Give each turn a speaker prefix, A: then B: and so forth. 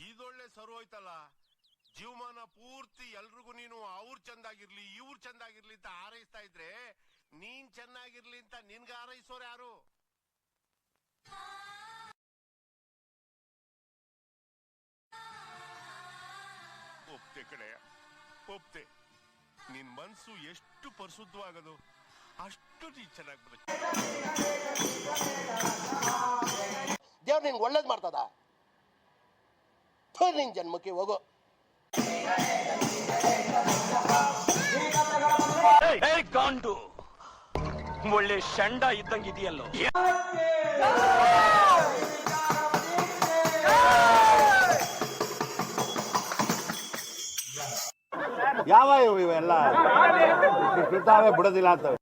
A: ಇದೊಳ್ಳೆ ಸರೋಯ್ತಲ್ಲ, ಜೀವಮಾನ ಪೂರ್ತಿ ಎಲ್ರಿಗೂ ನೀನು ಅವ್ರು ಚಂದಾಗಿರ್ಲಿ ಇವ್ರು ಚಂದಾಗಿರ್ಲಿ ಅಂತ ಹಾರೈಸ್ತಾ ಇದ್ರೆ ನೀನ್ ಚೆನ್ನಾಗಿರ್ಲಿ ಅಂತ ನಿನ್ಗೆ ಹಾರೈಸೋರು ಯಾರು? ಒಪ್ತೆ ಕಡೆಯ, ಒಪ್ತೆ. ನಿನ್ ಮನ್ಸು ಎಷ್ಟು ಪರಿಶುದ್ಧವಾಗದು ಅಷ್ಟು ನೀ ಚೆನ್ನಾಗಿ ಬರುತ್ತೆ.
B: ದೇವ್ರು ನಿನ್ಗೆ ಒಳ್ಳೇದ್ ಮಾಡ್ತದ? ನಿನ್ ಜನ್ಮಕ್ಕೆ ಹೋಗೋ.
C: ಗಾಂಡು ಒಳ್ಳೆ ಶಂಡ ಇದ್ದಂಗಿದೆಯಲ್ಲೋ.
D: ಯಾವ ಇವೆಲ್ಲ ಬಿಡೋದಿಲ್ಲ ಅಂತವೆ.